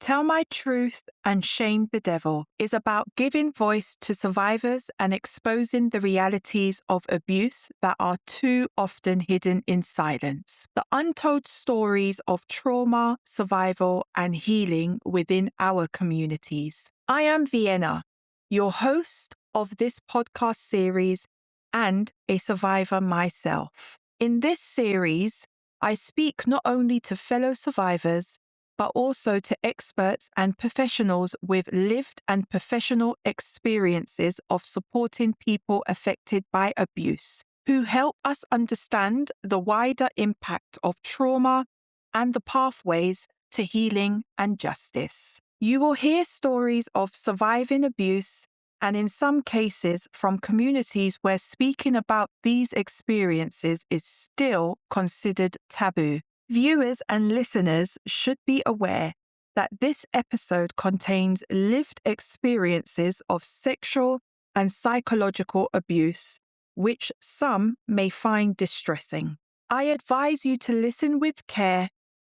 Tell My Truth and Shame the Devil is about giving voice to survivors and exposing the realities of abuse that are too often hidden in silence. The untold stories of trauma, survival, and healing within our communities. I am Vienna, your host of this podcast series and a survivor myself. In this series, I speak not only to fellow survivors, but also to experts and professionals with lived and professional experiences of supporting people affected by abuse, who help us understand the wider impact of trauma and the pathways to healing and justice. You will hear stories of surviving abuse, and in some cases from communities where speaking about these experiences is still considered taboo. Viewers and listeners should be aware that this episode contains lived experiences of sexual and psychological abuse, which some may find distressing. I advise you to listen with care,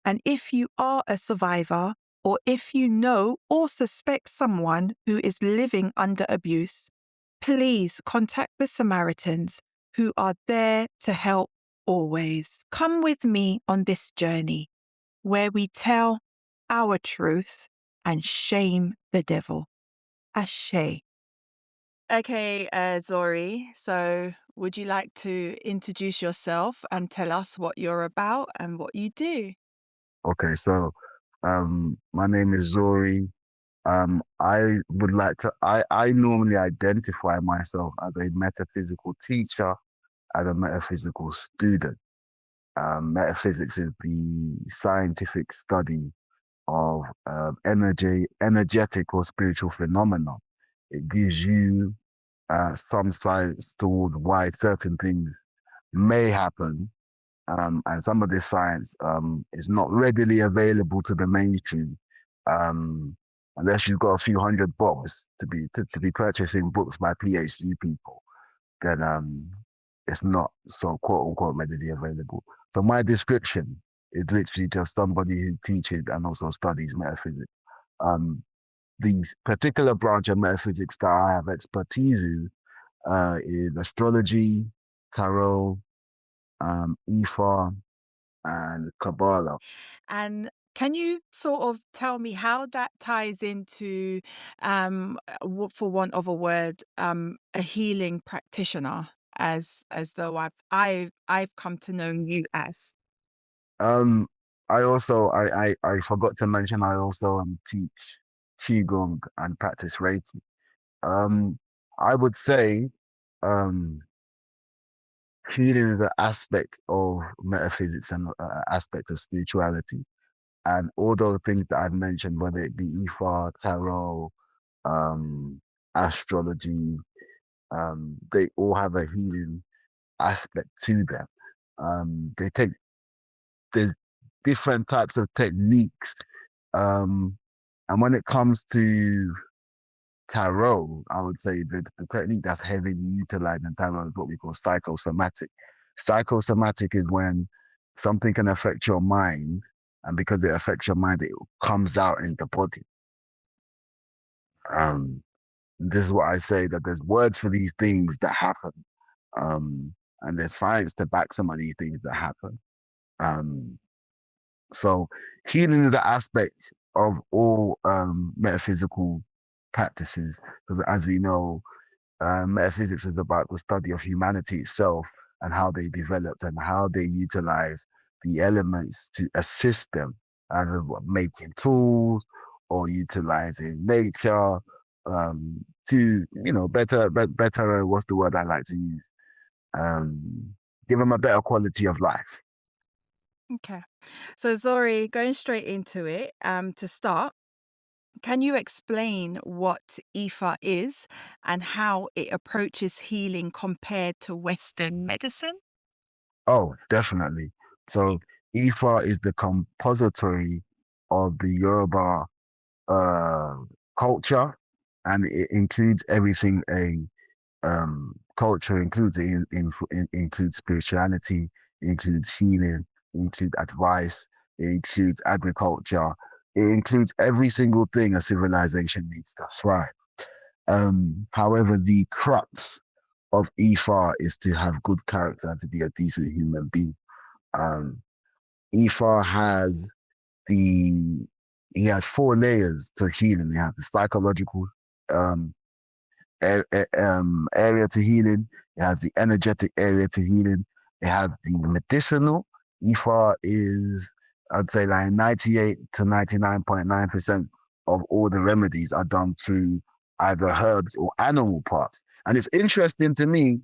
and if you are a survivor, or if you know or suspect someone who is living under abuse, please contact the Samaritans who are there to help always. Come with me on this journey where we tell our truth and shame the devil. Ashe. Okay, Zori, so would you like to introduce yourself and tell us what you're about and what you do? Okay, so my name is Zori. I would like to, I normally identify myself as a metaphysical teacher, as a metaphysical student. Metaphysics is the scientific study of energetic or spiritual phenomena. It gives you some science towards why certain things may happen, and some of this science is not readily available to the mainstream, um, unless you've got a few hundred bobs to be purchasing books by PhD people. Then it's not so quote unquote readily available. So my description is literally just somebody who teaches and also studies metaphysics. Um, the particular branch of metaphysics that I have expertise in is astrology, tarot, Ifa, and Kabbalah. And can you sort of tell me how that ties into, for want of a word, a healing practitioner, as though I've come to know you as? Um, I forgot to mention I also teach Qigong and practice Reiki. Um, I would say um, healing is an aspect of metaphysics and aspect of spirituality. And all those things that I've mentioned, whether it be Ifa, tarot, um, astrology, they all have a healing aspect to them. They take there's different types of techniques, um, and when it comes to tarot, I would say the technique that's heavily utilized in tarot is what we call psychosomatic. Psychosomatic is when something can affect your mind, and because it affects your mind, it comes out in the body. Um, this is what I say, that there's words for these things that happen, um, and there's science to back some of these things that happen. Um, so healing is an aspect of all metaphysical practices, because as we know, metaphysics is about the study of humanity itself and how they developed and how they utilize the elements to assist them, either making tools or utilizing nature, to better. What's the word I like to use? Um, Give them a better quality of life. Okay. So Zori, going straight into it, to start, can you explain what Ifa is and how it approaches healing compared to Western medicine? Oh, definitely. So Ifa is the compository of the Yoruba uh, culture, and it includes everything a culture includes. It includes spirituality, it includes healing, it includes advice, it includes agriculture. It includes every single thing a civilization needs to thrive. However, the crux of Ifa is to have good character and to be a decent human being. Um, Ifa has the he has four layers to healing. He has the psychological um, area to healing. It has the energetic area to healing. It has the medicinal. Ifa is, I'd say, like 98 to 99.9% of all the remedies are done through either herbs or animal parts. And it's interesting to me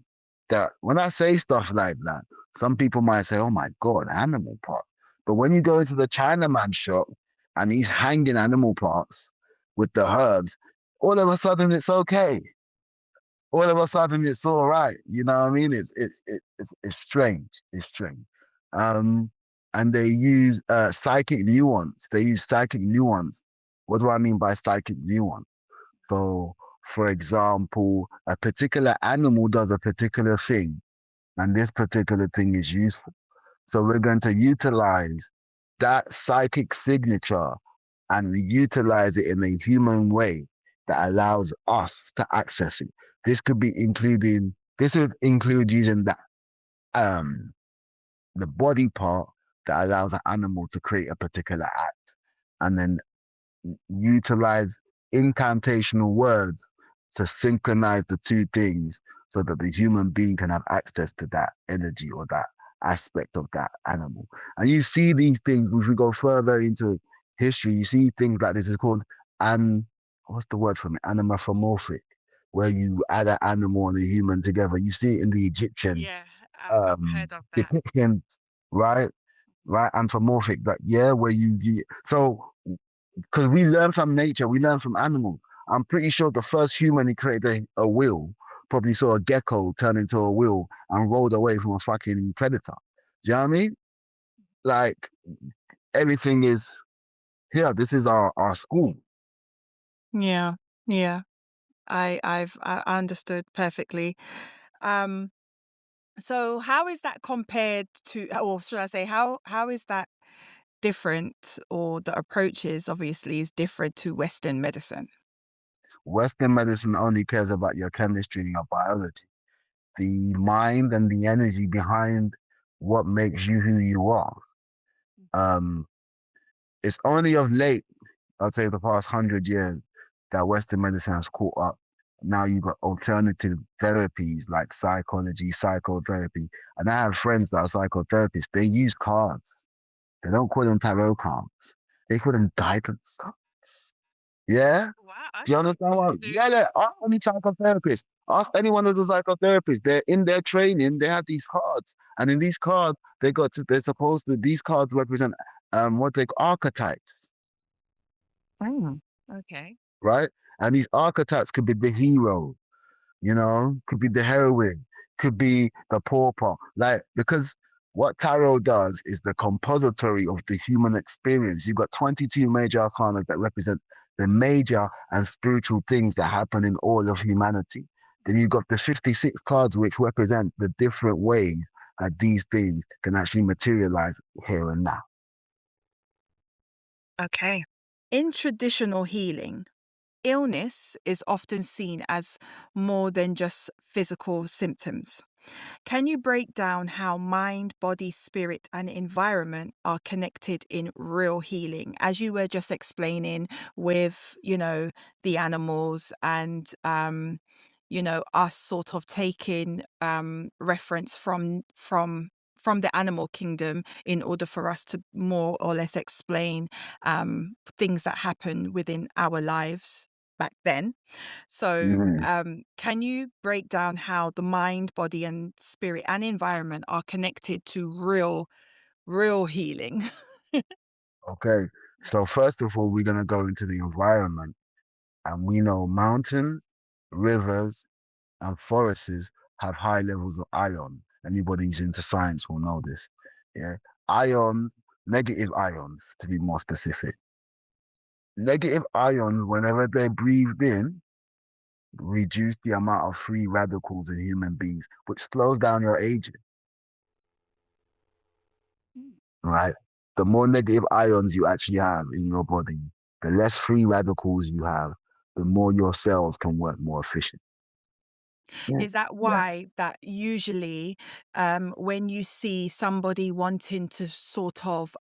that when I say stuff like that, some people might say, oh my God, animal parts. But when you go into the Chinaman shop and he's hanging animal parts with the herbs, all of a sudden it's okay. All of a sudden it's all right. You know what I mean? It's strange. It's strange. Um, and they use psychic nuance. They use psychic nuance. What do I mean by psychic nuance? So, for example, a particular animal does a particular thing, and this particular thing is useful. So we're going to utilize that psychic signature and utilize it in a human way that allows us to access it. This would include using um the body part that allows an animal to create a particular act and then utilize incantational words to synchronize the two things so that the human being can have access to that energy or that aspect of that animal. And you see these things, if we go further into history, you see things like this is called an what's the word from it? Anamorphic, where you add an animal and a human together. You see it in the Egyptian Yeah, I've heard of that. depictions, right? Right, anthropomorphic, that yeah, where you so because we learn from nature, we learn from animals. I'm pretty sure the first human who created a wheel probably saw a gecko turn into a wheel and rolled away from a fucking predator. Do you know what I mean? Like everything is here. This is our school. Yeah, yeah. I understood perfectly. Um, so how is that compared to, or should I say, how is that different, or the approaches obviously is different to Western medicine? Western medicine only cares about your chemistry and your biology. The mind and the energy behind what makes you who you are. Um, it's only of late, I'd say the past 100 years, that Western medicine has caught up. Now you've got alternative therapies like psychology, psychotherapy. And I have friends that are psychotherapists. They use cards. They don't call them tarot cards. They call them guidance cards. Yeah? Wow, Do you okay. understand This what? is new. Yeah, yeah. Ask any psychotherapist. Ask anyone who's a psychotherapist. They're in their training. They have these cards, and in these cards, they're supposed to. These cards represent what they call archetypes, Mm. Okay. right? And these archetypes could be the hero, could be the heroine, could be the pauper. Like, because what tarot does is the compository of the human experience. You've got 22 major arcana that represent the major and spiritual things that happen in all of humanity. Then you've got the 56 cards which represent the different ways that these things can actually materialize here and now. Okay. In traditional healing, illness is often seen as more than just physical symptoms. Can you break down how mind, body, spirit, and environment are connected in real healing? As you were just explaining with, the animals and, us sort of taking reference from the animal kingdom in order for us to more or less explain things that happen within our lives back then. So, Mhm. can you break down how the mind, body, and spirit and environment are connected to real healing? Okay. So first of all, we're gonna go into the environment, and we know mountains, rivers, and forests have high levels of ion. Anybody who's into science will know this. Yeah. Ions, negative ions to be more specific. Negative ions, whenever they're breathed in, reduce the amount of free radicals in human beings, which slows down your aging, Mm. right? the more negative ions you actually have in your body, the less free radicals you have, the more your cells can work more efficient. Yeah. Is that Yeah. why that usually, when you see somebody wanting to sort of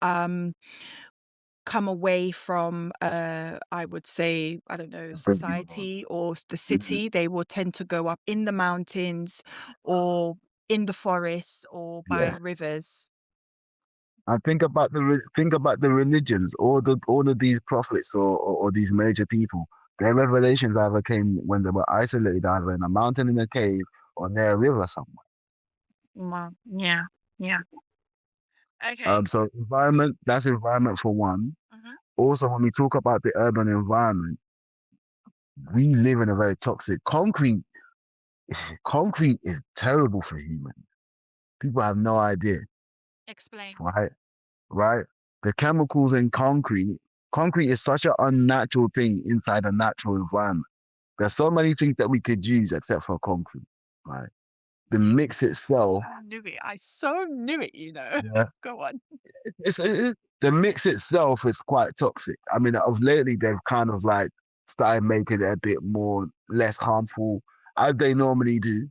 come away from, I would say, I don't know, Thank you, Lord. society or the Mhm. city, they will tend to go up in the mountains or in the forests or by Yes. rivers? And think about the religions, all of these prophets or these major people. Their revelations either came when they were isolated, either in a mountain, in a cave, or near a river somewhere. Wow. Yeah. Yeah. Okay. So environment, that's environment for one. Mhm. Also, when we talk about the urban environment, we live in a very toxic concrete. Concrete is terrible for humans. People have no idea, Explain. right? Right? The chemicals in concrete is such an unnatural thing inside a natural environment. There's so many things that we could use except for concrete, right? The mix itself, I knew it. I so knew it, you know. yeah, Go on. the mix itself is quite toxic. I mean, of lately they've kind of like started making it a bit more less harmful as they normally do,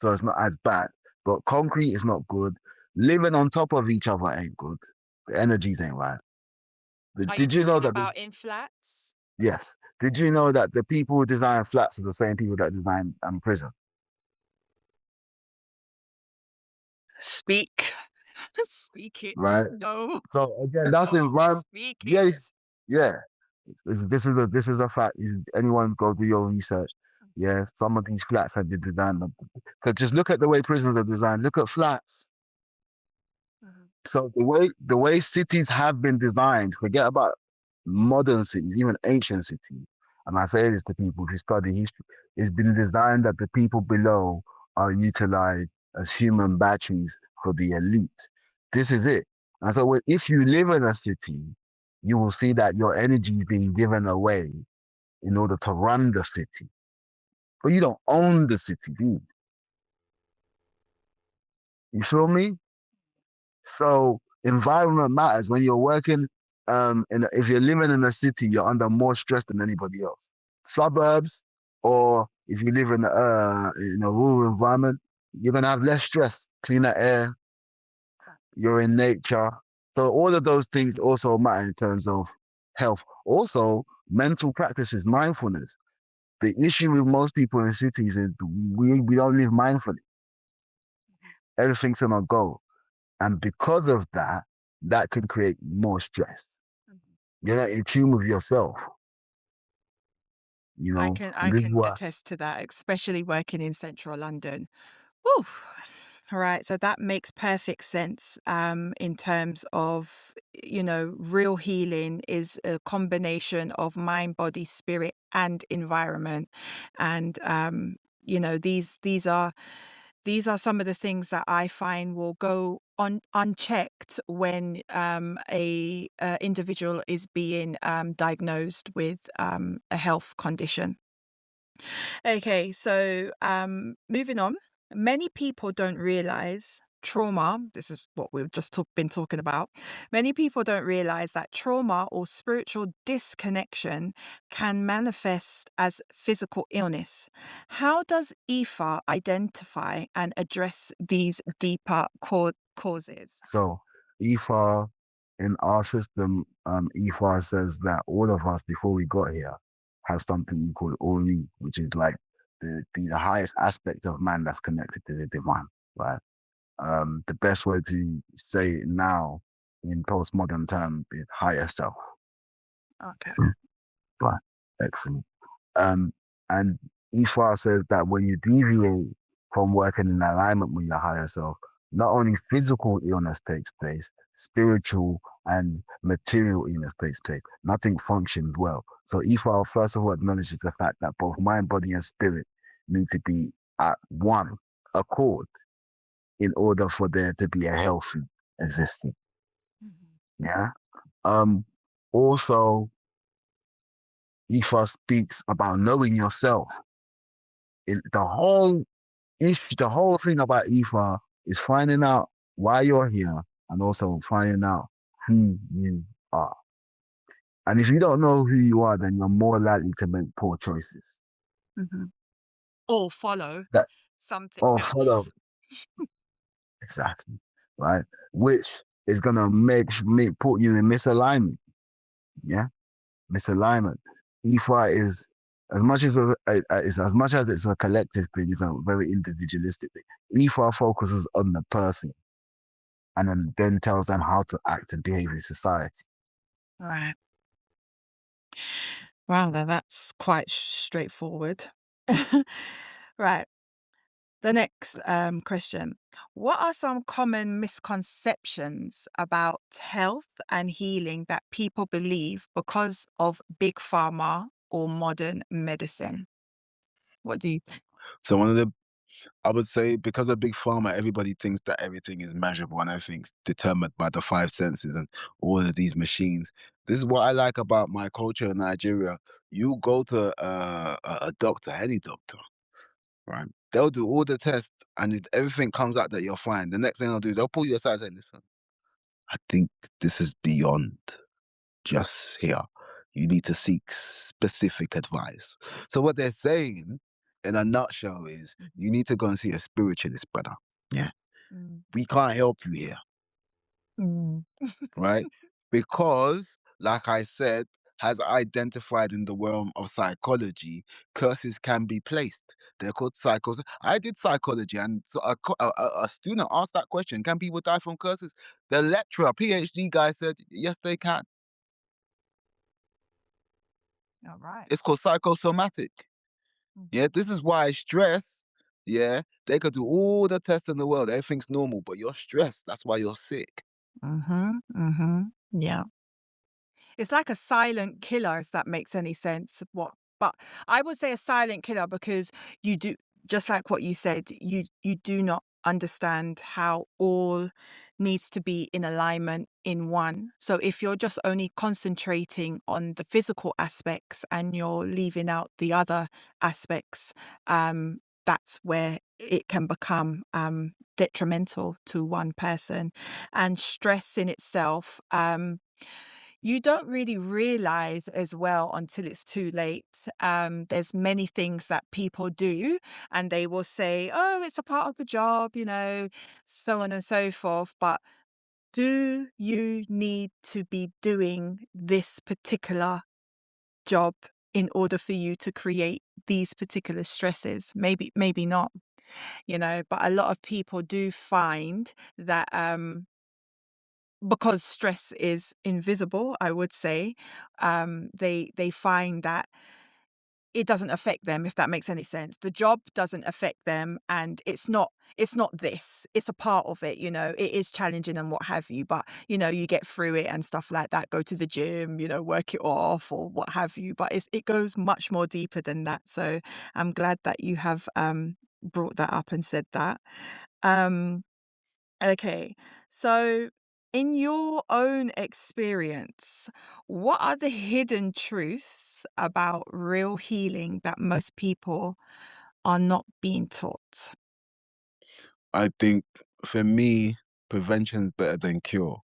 so it's not as bad. But concrete is not good. Living on top of each other ain't good. The energies ain't right. Are you Did you know talking that? about in flats? Yes. Did you know that the people who design flats are the same people that design prison? Speak. Speak it. Right. No. So again, that's the environment. Speak it. Yeah, yeah. This is a fact. Anyone go do your research. Yeah, some of these flats have been designed. Because just look at the way prisons are designed. Look at flats. Mhm. So the way cities have been designed, forget about modern cities, even ancient cities. And I say this to people who study history, it's been designed that the people below are utilized as human batteries for the elite. This is it. And so if you live in a city, you will see that your energy is being given away in order to run the city. But you don't own the city, do you? You feel me? So environment matters when you're working. If you're living in a city, you're under more stress than anybody else. Suburbs, or if you live in a rural environment, you're gonna have less stress, cleaner air. You're in nature, so all of those things also matter in terms of health. Also, mental practices, mindfulness. The issue with most people in cities is we don't live mindfully. Everything's on a go. And because of that, that can create more stress. Mhm. You're not in tune with yourself, I and this is can why. attest to that, especially working in central London. Woo. All right, so that makes perfect sense in terms of, real healing is a combination of mind, body, spirit, and environment. And these are some of the things that I find will go on unchecked when a individual is being diagnosed with a health condition. Okay, so moving on. Many people don't realize trauma, this is what we've just been talking about. Many people don't realize that trauma or spiritual disconnection can manifest as physical illness. How does IFA identify and address these deeper causes? So, EFA in our system, EFA says that all of us before we got here have something we call Ori, which is like the highest aspect of man that's connected to the divine, right? The best way to say it now in postmodern terms is higher self. Okay. Right. Excellent. Um, and Ishwa says that when you deviate from working in alignment with your higher self, not only physical illness takes place, spiritual and material illness takes place. Nothing functions well. So Ishwa first of all acknowledges the fact that both mind, body, and spirit need to be at one accord in order for there to be a healthy existence. Mhm. Yeah. Um. Also, Ishwa speaks about knowing yourself. The whole the whole thing about Ifa is finding out why you're here and also finding out who you are. And if you don't know who you are, then you're more likely to make poor choices. Mm-hmm. Or follow That something or follow else. exactly, right? Which is gonna make put you in misalignment. Yeah, misalignment. E5 is as much as as much as it's a collective thing, it's a very individualistic thing. E5 focuses on the person and then tells them how to act and behave in society. Right. Wow, then that's quite straightforward. Right. The next question. What are some common misconceptions about health and healing that people believe because of big pharma or modern medicine? What do you think? So I would say because of big pharma, everybody thinks that everything is measurable and everything's determined by the five senses and all of these machines. This is what I like about my culture in Nigeria. You go to a doctor, any doctor, right? They'll do all the tests and if everything comes out that you're fine. The next thing they'll do is they'll pull you aside and say, listen, I think this is beyond just here. You need to seek specific advice. So what they're saying in a nutshell is you need to go and see a spiritualist, brother. Yeah. Mm. We can't help you here, Mm. right? Because, like I said, has identified in the realm of psychology, curses can be placed. They're called cycles. I did psychology, and so a student asked that question: can people die from curses? The lecturer, PhD guy, said yes, they can. All right. It's called psychosomatic. Yeah, Mm-hmm. this is why stress, yeah, they could do all the tests in the world. Everything's normal, but you're stressed. That's why you're sick. Mm-hmm. Mm-hmm. Yeah. It's like a silent killer, if that makes any sense. But I would say a silent killer because you do, just like what you said, you do not understand how all needs to be in alignment in one. So if you're just only concentrating on the physical aspects and you're leaving out the other aspects, that's where it can become detrimental to one person. And stress in itself, you don't really realize as well until it's too late. There's many things that people do and they will say, oh, it's a part of the job, so on and so forth. But do you need to be doing this particular job in order for you to create these particular stresses? Maybe not, but a lot of people do find that, because stress is invisible, I would say, they find that it doesn't affect them, if that makes any sense. The job doesn't affect them, and it's not this. It's a part of it, It is challenging and what have you, but you get through it and stuff like that. Go to the gym, work it off or what have you. But it goes much more deeper than that. So I'm glad that you have brought that up and said that. Um, Okay, so in your own experience, what are the hidden truths about real healing that most people are not being taught? I think for me, prevention's better than cure.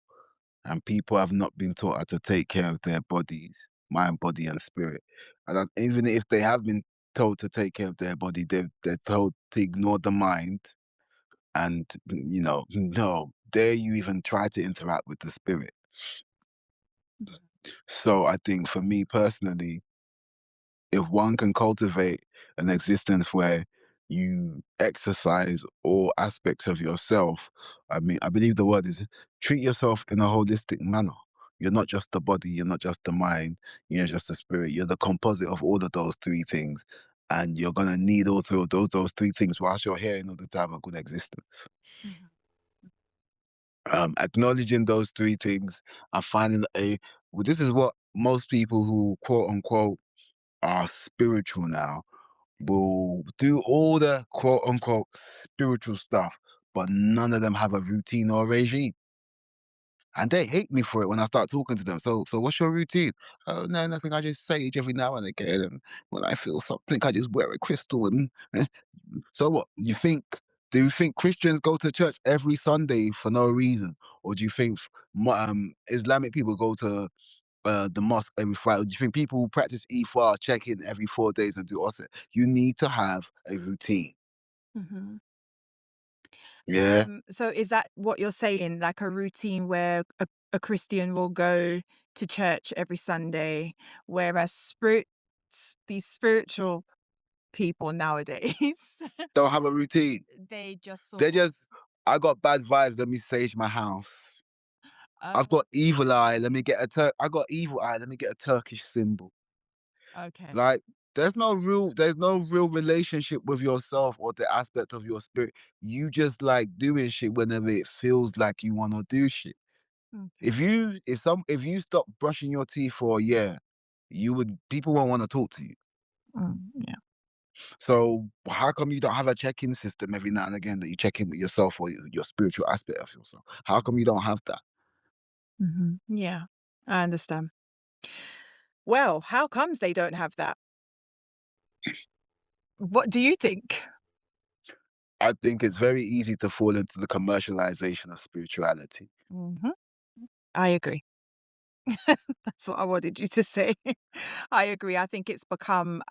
And people have not been taught how to take care of their bodies, mind, body, and spirit. And even if they have been told to take care of their body, they're told to ignore the mind and, no, dare you even try to interact with the spirit. So I think for me personally, if one can cultivate an existence where you exercise all aspects of yourself, I mean, I believe the word is treat yourself in a holistic manner. You're not just the body, you're not just the mind, you're just the spirit. You're the composite of all of those three things. And you're gonna need all three of those three things whilst you're here in order to have a good existence. Mhm. Acknowledging those three things and finding well, this is what most people who quote unquote are spiritual now will do all the quote unquote spiritual stuff, but none of them have a routine or a regime. And they hate me for it when I start talking to them. So what's your routine? Oh no, nothing. I just sage every now and again. And when I feel something, I just wear a crystal. And so what? You think Do you think Christians go to church every Sunday for no reason, or do you think Islamic people go to the mosque every Friday? Or do you think people who practice Ifa check in every 4 days and do also? You need to have a routine. Mhm. Yeah. So is that what you're saying, like a routine where a Christian will go to church every Sunday, whereas these spiritual people nowadays, Don't have a routine. they just sort They of, just, I got bad vibes. Let me sage my house. I've oh, got evil eye. Let me get I got evil eye. Let me get a Turkish symbol. okay. Like, there's no real relationship with yourself or the aspect of your spirit. You just like doing shit whenever it feels like you want to do shit. Okay. If you stop brushing your teeth for a year, people won't want to talk to you. Yeah. So how come you don't have a check-in system every now and again that you check in with yourself or your spiritual aspect of yourself? How come you don't have that? Yeah, I understand. Well, how comes they don't have that? What do you think? I think it's very easy to fall into the commercialization of spirituality. Mhm. I agree. That's what I wanted you to say. I agree. I think it's become,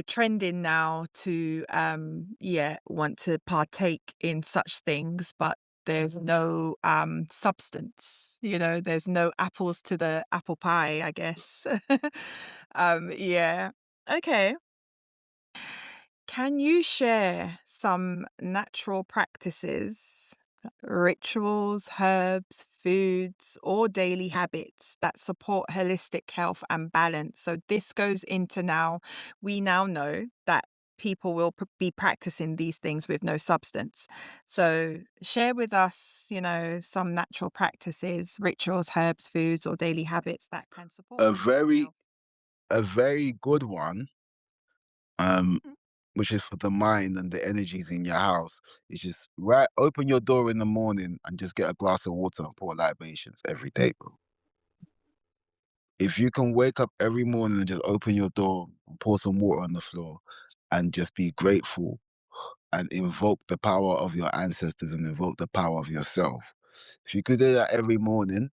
trending now to, want to partake in such things, but there's no substance. There's no apples to the apple pie, I guess. Yeah. Okay. Can you share some natural practices, rituals, herbs, foods, or daily habits that support holistic health and balance? So this goes into we now know that people will be practicing these things with no substance. So share with us, some natural practices, rituals, herbs, foods, or daily habits that can support A holistic very health. a very good one, um, Mhm. which is for the mind and the energies in your house, is just right. Open your door in the morning and just get a glass of water and pour libations every day, bro. If you can wake up every morning and just open your door and pour some water on the floor and just be grateful and invoke the power of your ancestors and invoke the power of yourself. If you could do that every morning,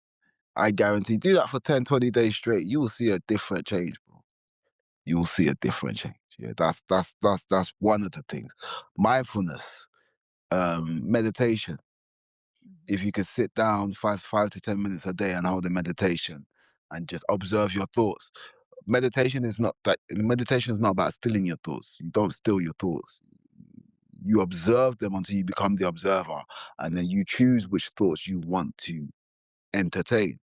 I guarantee, do that for 10, 20 days straight, you will see a different change, bro. You will see a different change. Yeah, that's one of the things. Mindfulness, meditation. Mhm. If you could sit down 5 to 10 minutes a day and hold a meditation and just observe your thoughts. Meditation is not about stealing your thoughts. You don't steal your thoughts. You observe them until you become the observer, and then you choose which thoughts you want to entertain.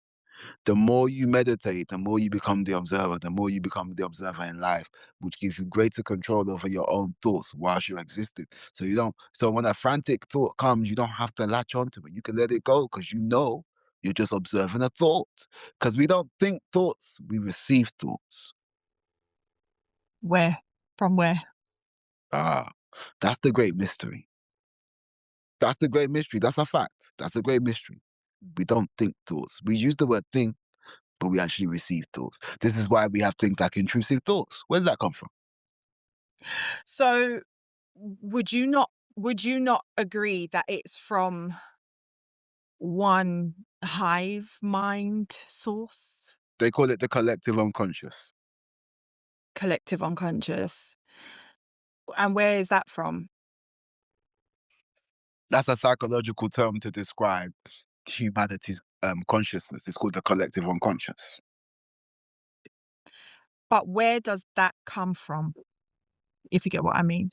The more you meditate, the more you become the observer, the more you become the observer in life, which gives you greater control over your own thoughts whilst you're existing. So when a frantic thought comes, you don't have to latch onto it. You can let it go because you know you're just observing a thought. Because we don't think thoughts, we receive thoughts. Where? From where? Ah, that's the great mystery. That's the great mystery. That's a fact. That's a great mystery. We don't think thoughts. We use the word think, but we actually receive thoughts. This is why we have things like intrusive thoughts. Where did that come from? So would you not agree that it's from one hive mind source? They call it the collective unconscious. Collective unconscious. And where is that from? That's a psychological term to describe humanity's consciousness. It's called the collective unconscious. But where does that come from? If you get what I mean.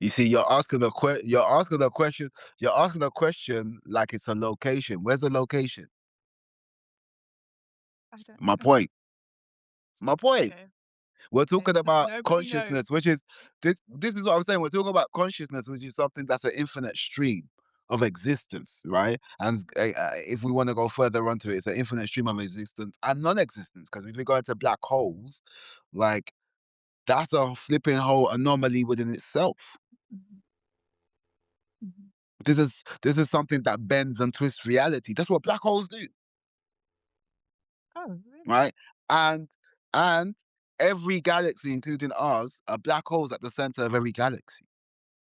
You see, you're asking a question like it's a location. Where's the location? I don't My know. point. My point. Okay. We're Okay. talking So about nobody knows. consciousness, which is this is what I'm saying. We're talking about consciousness, which is something that's an infinite stream of existence, right? And if we want to go further onto it, it's an infinite stream of existence and non-existence. Because if we go into black holes, like that's a flipping whole anomaly within itself. Mhm, mhm. This is something that bends and twists reality. That's what black holes do, Oh, really? right? And and every galaxy, including ours, a black hole's at the center of every galaxy.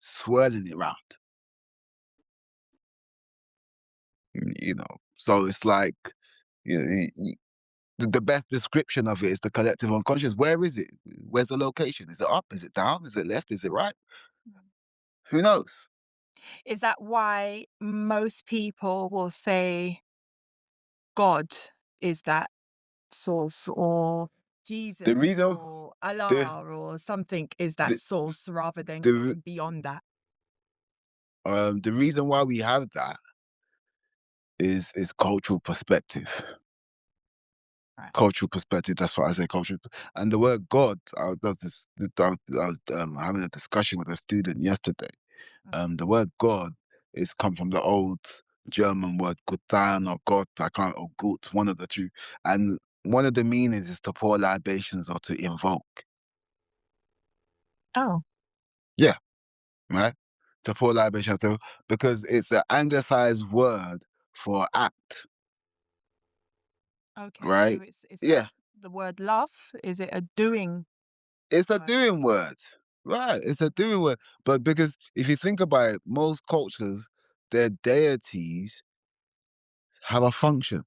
swirling it round. You know, so it's like, you know, the best description of it is the collective unconscious. Where is it? Where's the location? Is it up? Is it down? Is it left? Is it right? Who knows? Is that why most people will say God is that source, or The Jesus reason, or the Allah or something is that the source rather than the going beyond that? the reason why we have that is cultural perspective. Right. Cultural perspective. That's what I say. Cultural, and the word God. I was having a discussion with a student yesterday. The word God is come from the old German word Guttan or Gott. I can't, or Gut, one of the two. And one of the meanings is to pour libations or to invoke. Oh, Yeah, right. To pour libations, so because it's an anglicized word for act, okay. So right? it's Yeah, like the word love. Is it a doing it's a word? doing word, right? It's a doing word. But because if you think about it, most cultures, their deities have a function.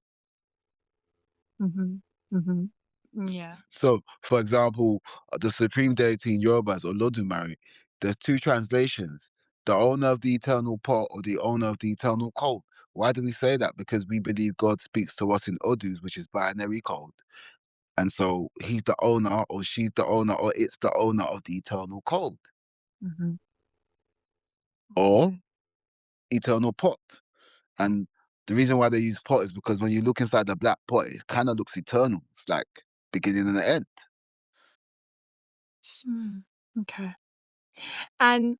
Mm-hmm. Mm-hmm. Yeah. So, for example, the supreme deity in Yorubas or Lodumare, there's two translations: the owner of the eternal pot or the owner of the eternal code. Why do we say that? Because we believe God speaks to us in Odus, which is binary code. And so he's the owner, or she's the owner, or it's the owner of the eternal code Mm-hmm. or Okay. eternal pot. And the reason why they use pot is because when you look inside the black pot, it kind of looks eternal. It's like beginning and the end. Mm. Okay. And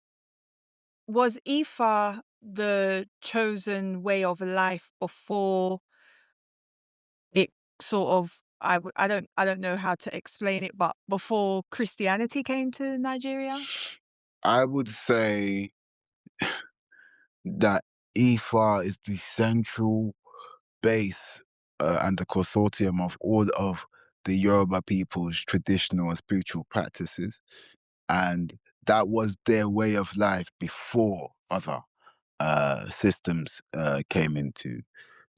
was Ifa the chosen way of life before it sort of I don't know how to explain it, but before Christianity came to Nigeria? I would say that Ifa is the central base and the consortium of all of the Yoruba people's traditional and spiritual practices. And that was their way of life before other systems came into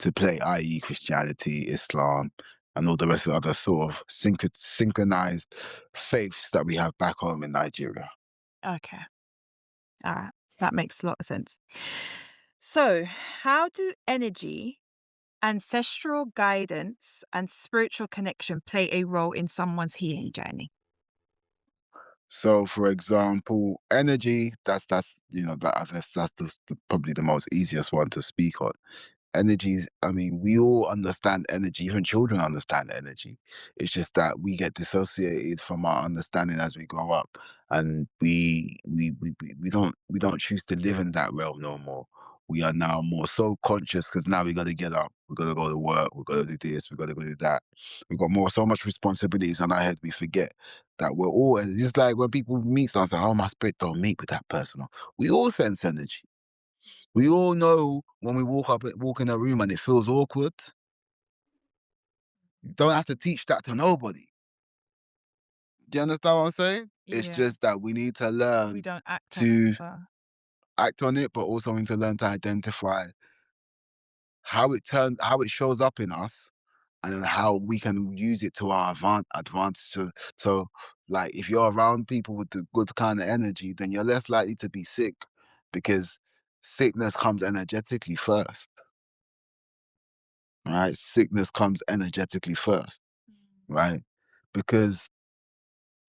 to play, i.e., Christianity, Islam, and all the rest of the other sort of synchronized faiths that we have back home in Nigeria. Okay. All right. That makes a lot of sense. So, how do energy, ancestral guidance, and spiritual connection play a role in someone's healing journey? So, for example, energy, that's you know that's probably the most easiest one to speak on. Energies, I mean, we all understand energy, even children understand energy. It's just that we get dissociated from our understanding as we grow up, and we don't choose to live in that realm no more. We are now more so conscious because now we got to get up, we got to go to work, we got to do this, we got to go do that. We've got more so much responsibilities on our head. We forget that we're all. It's just like when people meet someone, say, "Oh, my spirit don't meet with that person." We all sense energy. We all know when we walk in a room and it feels awkward. You don't have to teach that to nobody. Do you understand what I'm saying? It's Yeah. just that we need to We learn don't act on it, to but act on it, but also we need to learn to identify how it shows up in us, and then how we can use it to our advantage. So, like, if you're around people with the good kind of energy, then you're less likely to be sick, because sickness comes energetically first. Right? Sickness comes energetically first, right? Because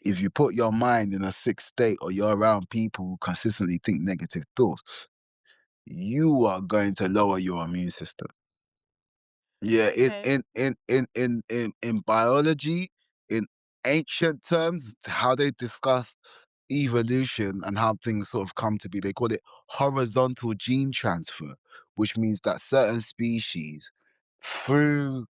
if you put your mind in a sick state, or you're around people who consistently think negative thoughts, you are going to lower your immune system. Yeah, okay. in biology, in ancient terms, how they discuss evolution and how things sort of come to be, they call it horizontal gene transfer, which means that certain species, through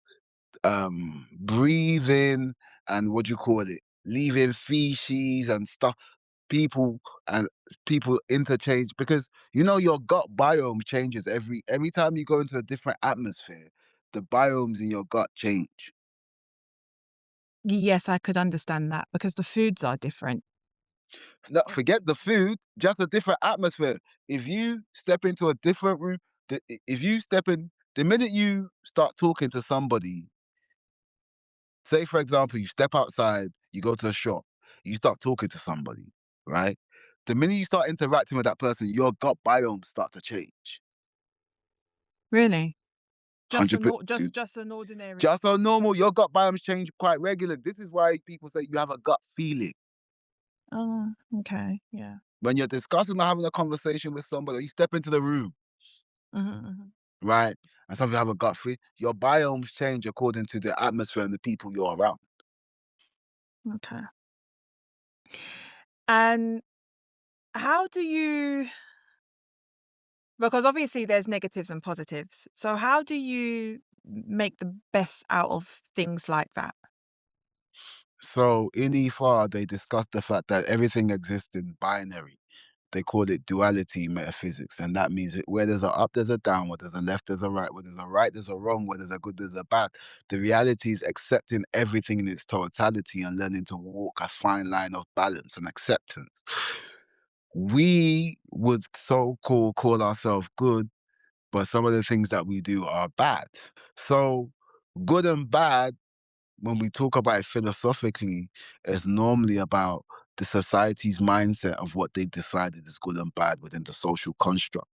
breathing and what do you call it, leaving feces and stuff, people and people interchange, because your gut biome changes every time you go into a different atmosphere. The biomes in your gut change. Yes, I could understand that because the foods are different. No, forget the food, just a different atmosphere. If you step into a different room, if you step in, the minute you start talking to somebody, say for example, you step outside, you go to a shop, you start talking to somebody, right? The minute you start interacting with that person, your gut biome start to change. Really? Just 100%. just an ordinary. Just on normal, your gut biomes change quite regularly. This is why people say you have a gut feeling. Oh, okay. Yeah. When you're discussing or having a conversation with somebody, or you step into the room, Mhm, right? And some people have a gut feeling, your biomes change according to the atmosphere and the people you're around. mhm. Okay. And how do you, because obviously there's negatives and positives. So how do you make the best out of things like that? So in EFR, they discuss the fact that everything exists in binary. They call it duality metaphysics, and that means that where there's a up, there's a down, where there's a left, there's a right, where there's a right, there's a wrong, where there's a good, there's a bad. The reality is accepting everything in its totality and learning to walk a fine line of balance and acceptance. We would call ourselves good, but some of the things that we do are bad. So good and bad, when we talk about it philosophically, is normally about the society's mindset of what they've decided is good and bad within the social construct.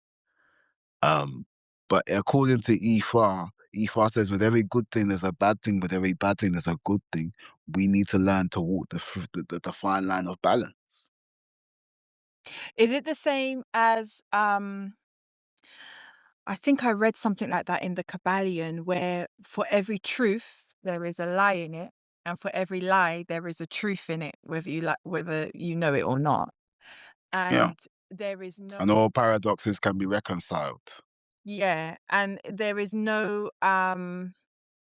But according to EFA says with every good thing there's a bad thing, with every bad thing there's a good thing. We need to learn to walk the fine line of balance. Is it the same as I think I read something like that in the Kabbalion, where for every truth there is a lie in it, and for every lie there is a truth in it, whether you know it or not. Yeah. And there is no, And all paradoxes can be reconciled. yeah, and there is no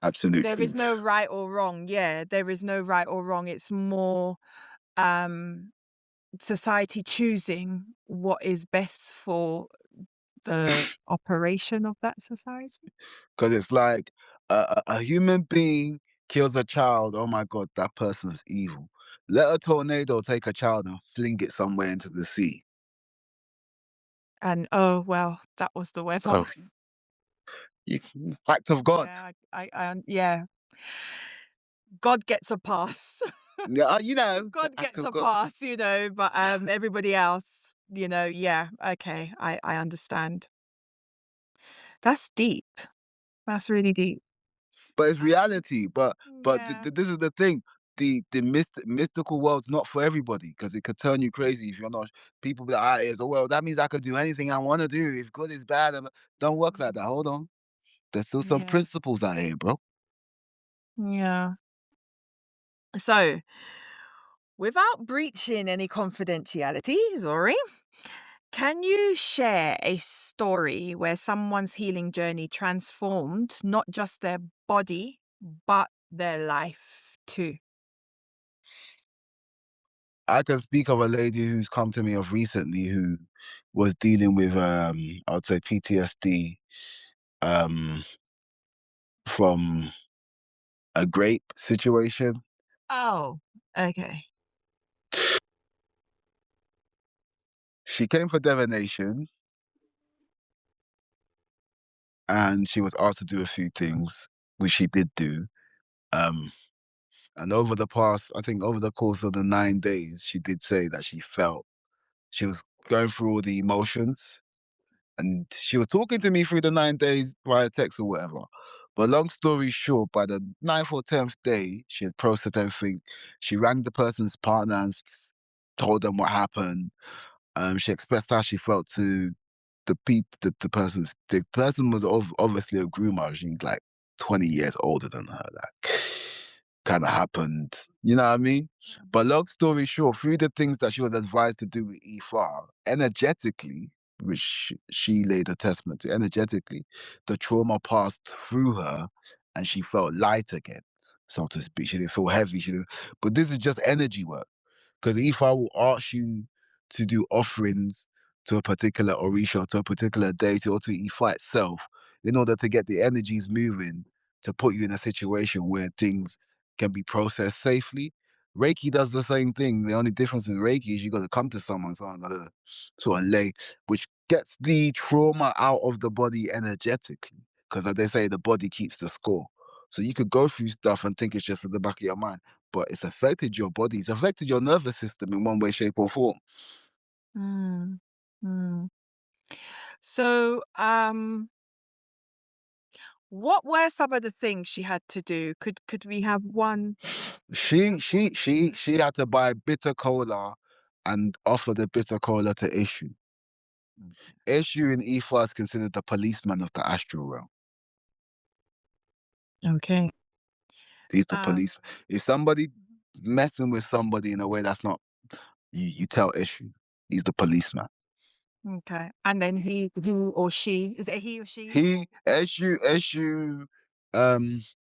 Absolute there is no truth. right or wrong. Yeah, there is no right or wrong. It's more um society choosing what is best for the operation of that society. Because it's like a human being kills a child. Oh my God, that person is evil. Let a tornado take a child and fling it somewhere into the sea. And oh well, that was the weather. So, you, act of God. Yeah, yeah. God gets a pass. Yeah, God act gets of a God. pass, but everybody else, yeah, okay, I understand. That's deep. That's really deep. But it's reality. But Yeah. this is the thing. The mystical world's not for everybody because it could turn you crazy if you're not. People be like, it's the world. That means I could do anything I want to do. If good is bad, and don't work like that. Hold on. There's still some Yeah. principles out here, bro. Yeah. So, without breaching any confidentiality, Zori, can you share a story where someone's healing journey transformed not just their body, but their life too? I can speak of a lady who's come to me of recently who was dealing with I would say PTSD um from a grape situation. Oh, okay. She came for divination and she was asked to do a few things, which she did do. Um and over the past, I think over the course of the 9 days, she did say that she felt she was going through all the emotions. And she was talking to me through the 9 days via text or whatever. But long story short, by the ninth or 10th day, she had processed everything. She rang the person's partner and told them what happened. She expressed how she felt to the person was obviously a groomer. She's like 20 years older than her. Like, kind of happened, you know what I mean? But long story short, through the things that she was advised to do with EFAR, energetically, which she laid a testament to, energetically, the trauma passed through her and she felt light again, so to speak. She didn't feel heavy. But this is just energy work. Because if I will ask you to do offerings to a particular Orisha, to a particular deity, or to Ifa itself, in order to get the energies moving, to put you in a situation where things can be processed safely, Reiki does the same thing. The only difference in Reiki is you got to come to someone got to sort of lay, which gets the trauma out of the body energetically. Because like they say, the body keeps the score. So you could go through stuff and think it's just at the back of your mind, but it's affected your body. It's affected your nervous system in one way, shape, or form. Mm. Mm. So, what were some of the things she had to do? Could we have one? She had to buy bitter cola and offer the bitter cola to Ishu. Ishu in Ifa is considered the policeman of the astral realm. Okay. He's the Um, police. If somebody messing with somebody in a way that's not, you tell Ishu. He's the policeman. okay. And then he or she, is it he or she? He Eshu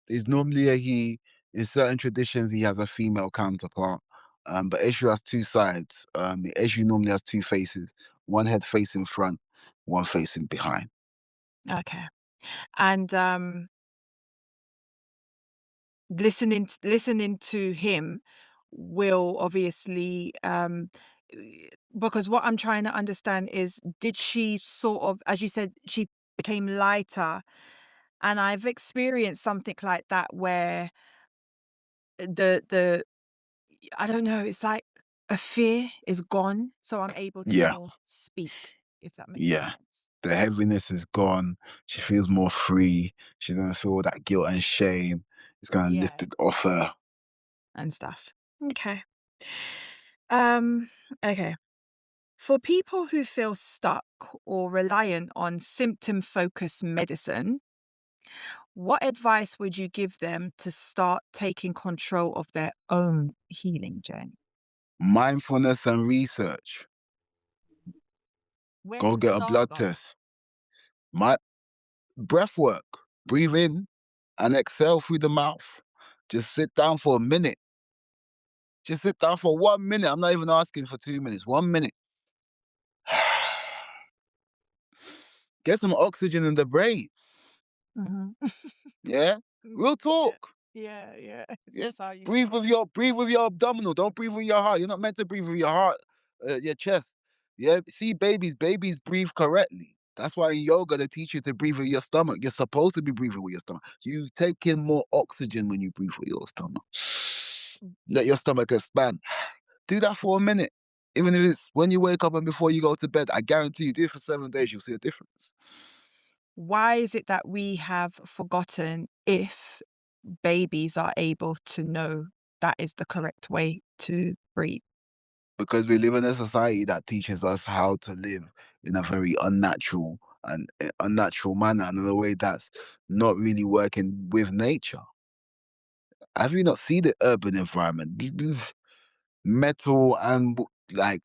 is normally a he. In certain traditions, he has a female counterpart. But Eshu has two sides. Eshu normally has two faces, one head facing front, one facing behind. Okay. And listening to him will obviously because what I'm trying to understand is, did she sort of, as you said, she became lighter, and I've experienced something like that where the I don't know, it's like a fear is gone, so I'm able to Yeah, more speak, if that makes yeah. sense. The heaviness is gone. She feels more free. She doesn't feel all that guilt and shame. It's gonna Yeah, lift it off her. and stuff. Okay. Um, okay. For people who feel stuck or reliant on symptom-focused medicine, what advice would you give them to start taking control of their own healing journey? Mindfulness and research. Where Go to get a start, blood though? test. My breath work. Breathe in and exhale through the mouth. Just sit down for a minute. Just sit down for 1 minute. I'm not even asking for 2 minutes. 1 minute. Get some oxygen in the brain. Mhm. Yeah? Real Yeah, talk. yeah. Yeah? That's how you Breathe speak. with your abdominal. Don't breathe with your heart. You're not meant to breathe with your heart, your chest. Yeah? See, babies breathe correctly. That's why in yoga they teach you to breathe with your stomach. You're supposed to be breathing with your stomach. You take in more oxygen when you breathe with your stomach. Let your stomach expand. Do that for a minute. Even if it's when you wake up and before you go to bed, I guarantee you, do it for 7 days, you'll see a difference. Why is it that we have forgotten if babies are able to know that is the correct way to breathe? Because we live in a society that teaches us how to live in a very unnatural manner and in a way that's not really working with nature. Have you not seen the urban environment? Metal and like,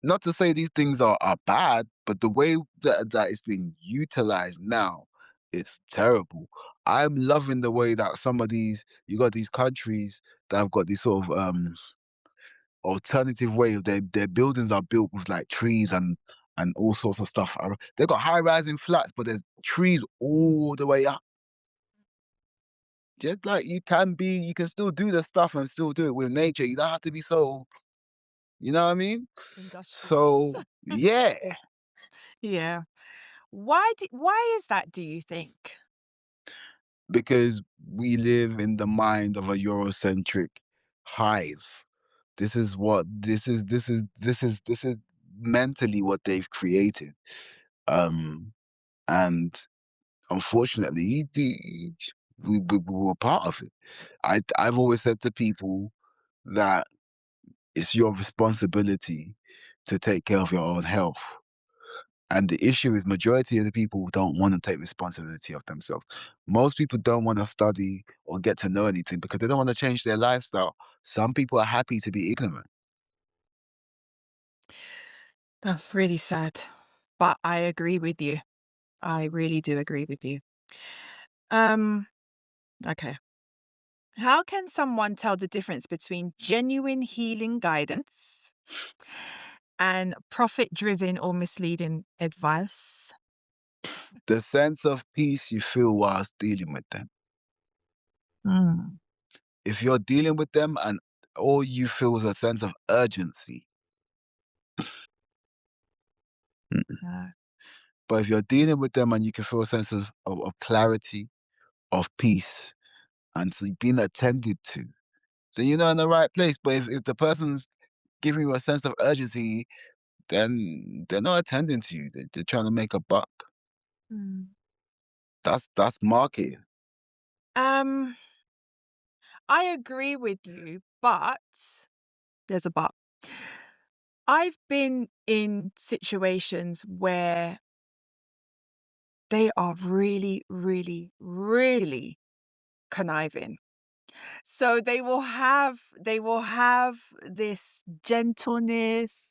not to say these things are bad, but the way that it's being utilized now, it's terrible. I'm loving the way that some of these, you got these countries that have got this sort of alternative way of their buildings are built with like trees and all sorts of stuff. They've got high rising flats, but there's trees all the way up. Just like you can still do the stuff and still do it with nature. You don't have to be so, you know what I mean? Industrious. So yeah, Yeah. Why is that, do you think? because we live in the mind of a Eurocentric hive. This is mentally what they've created. Um and unfortunately, we were part of it. I've always said to people that it's your responsibility to take care of your own health. And the issue is majority of the people don't want to take responsibility of themselves. Most people don't want to study or get to know anything because they don't want to change their lifestyle. Some people are happy to be ignorant. That's really sad. But I agree with you. I really do agree with you. Um, okay. How can someone tell the difference between genuine healing guidance and profit-driven or misleading advice? The sense of peace you feel whilst dealing with them. Mm. If you're dealing with them and all you feel is a sense of urgency. But if you're dealing with them and you can feel a sense of clarity, of peace, and so being attended to, then you're not in the right place. But if the person's giving you a sense of urgency, then they're not attending to you. They're trying to make a buck. Mm. That's marketing. I agree with you, but there's a but. I've been in situations where they are really, really, really conniving. So they will have this gentleness,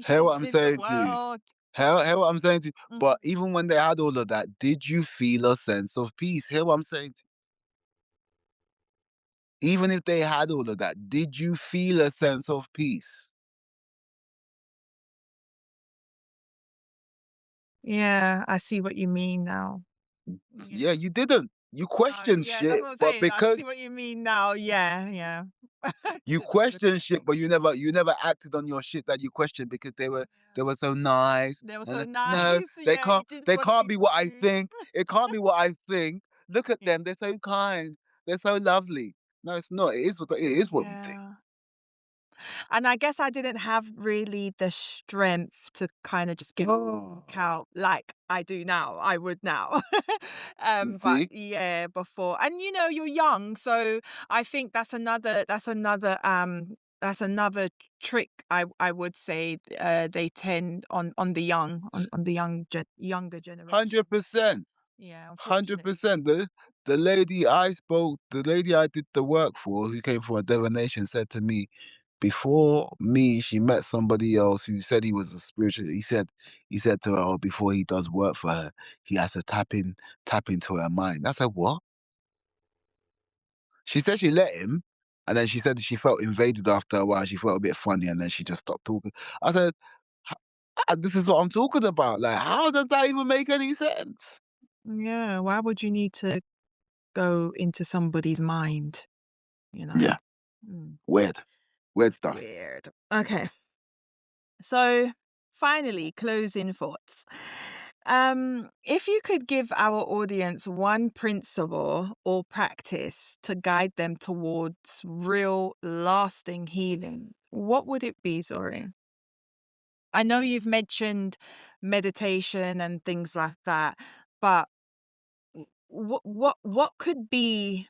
Hear what patience I'm with the saying to you. world. Hear what I'm saying to you. Mhm. But even when they had all of that, did you feel a sense of peace? Hear what I'm saying to you. Even if they had all of that, did you feel a sense of peace? Yeah, I see what you mean now. Yeah, you didn't. You Oh, questioned yeah, that's shit, what I'm but saying. I see because what you mean now. Yeah, yeah. you questioned shit, but you never acted on your shit that you questioned because they were so nice. They were so And nice. no, they Yeah, you can't didn't they want to can't be be what I rude. think. It can't be what I think. Look at Yeah. them, they're so kind. They're so lovely. No, it's not. It is what you think. Yeah. And I guess I didn't have really the strength to kind of just go out like I do now. I would now. But See? yeah, before. And you're young, so I think that's another trick I would say they tend on the young on the younger generations. 100%. Yeah, unfortunately. 100%. The lady I did the work for, who came from a divination, said to me, before me, she met somebody else who said he was a spiritual. He said to her, oh, before he does work for her, he has to tap into her mind. I said, what? She said she let him, and then she said she felt invaded after a while. She felt a bit funny, and then she just stopped talking. I said, this is what I'm talking about. Like, how does that even make any sense? Yeah, why would you need to go into somebody's mind, you know? Yeah, Mm. weird stuff. Weird. Okay. So finally, closing thoughts. If you could give our audience one principle or practice to guide them towards real, lasting healing, what would it be, Zori? I know you've mentioned meditation and things like that, but what could be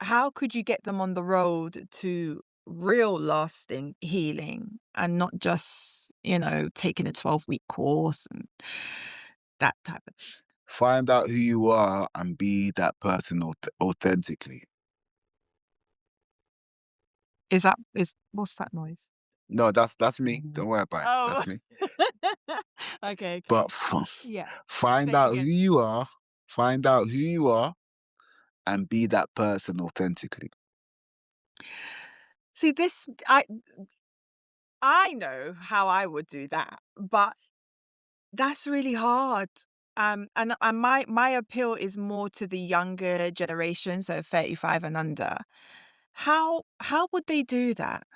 how could you get them on the road to real lasting healing and not just taking a 12-week course and that type of thing? Find out who you are and be that person authentically. Is what's that noise? No, that's me. Don't worry about it. Oh. That's me. Okay, But okay. Yeah, say find it out who again. you are. Find out who you are and be that person authentically. See, this I know how I would do that, but that's really hard. And my appeal is more to the younger generation, so 35 and under. How would they do that?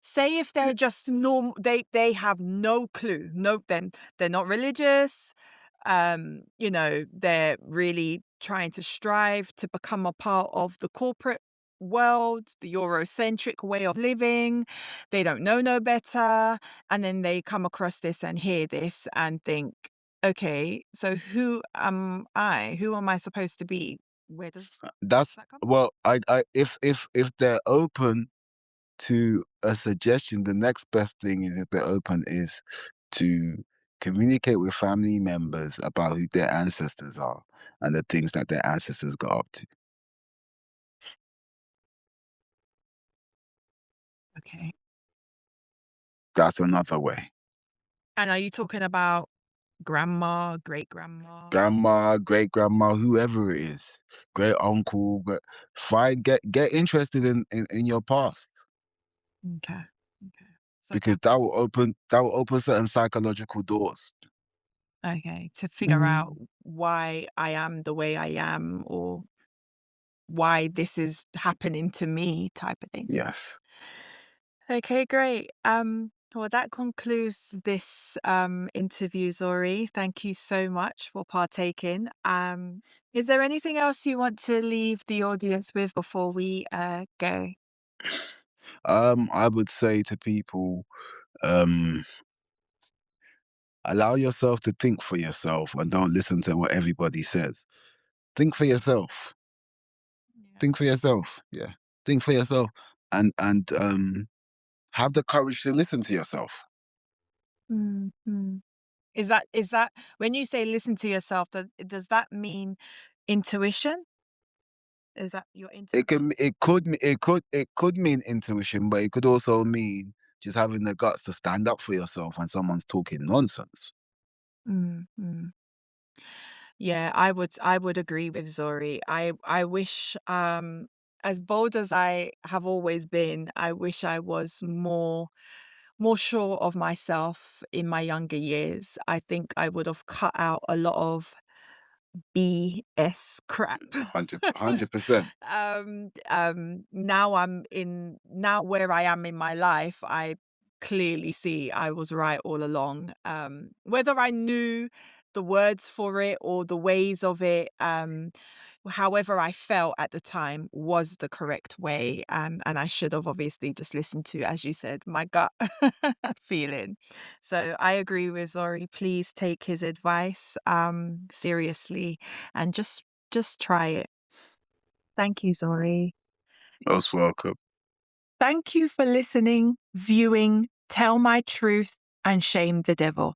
Say if they're just normal, they have no clue. No, then they're not religious. They're really trying to strive to become a part of the corporate world, the Eurocentric way of living. They don't know no better. And then they come across this and hear this and think, okay, so who am I? Who am I supposed to be? Where does That's that come from? well, I if they're open to a suggestion, the next best thing is, if they're open, is to communicate with family members about who their ancestors are and the things that their ancestors got up to. Okay. That's another way. And are you talking about grandma, great grandma? Grandma, great grandma, whoever it is, great uncle, get interested in your past, Okay. Okay. So because that will open certain psychological doors. okay, to figure out why I am the way I am, or why this is happening to me type of thing. Yes. Okay, great. Well, that concludes this interview, Zori. Thank you so much for partaking. Is there anything else you want to leave the audience with before we go? I would say to people, um, allow yourself to think for yourself and don't listen to what everybody says. Think for yourself. Yeah. Think for yourself. Yeah. Think for yourself and have the courage to listen to yourself. Mm-hmm. Is that when you say listen to yourself, does that mean intuition? Is that your intuition? It could mean intuition, but it could also mean just having the guts to stand up for yourself when someone's talking nonsense. Mm-hmm. Yeah, I would agree with Zori. I wish as bold as I have always been, I wish I was more sure of myself in my younger years. I think I would have cut out a lot of BS crap. 100%. Now where I am in my life, I clearly see I was right all along. Whether I knew the words for it or the ways of it, however I felt at the time was the correct way. And I should have obviously just listened to, as you said, my gut feeling. So I agree with Zori. Please take his advice seriously and just try it. Thank you, Zori. Most welcome. Thank you for listening, viewing, Tell My Truth, and Shame the Devil.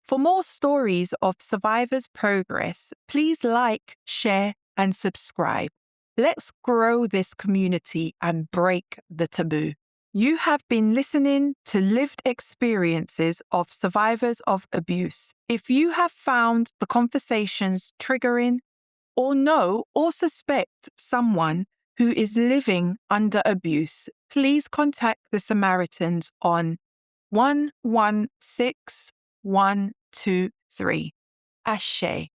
For more stories of survivors' progress, please like, share, and subscribe. Let's grow this community and break the taboo. You have been listening to lived experiences of survivors of abuse. If you have found the conversations triggering, or know or suspect someone who is living under abuse, please contact the Samaritans on 116123. Ashe.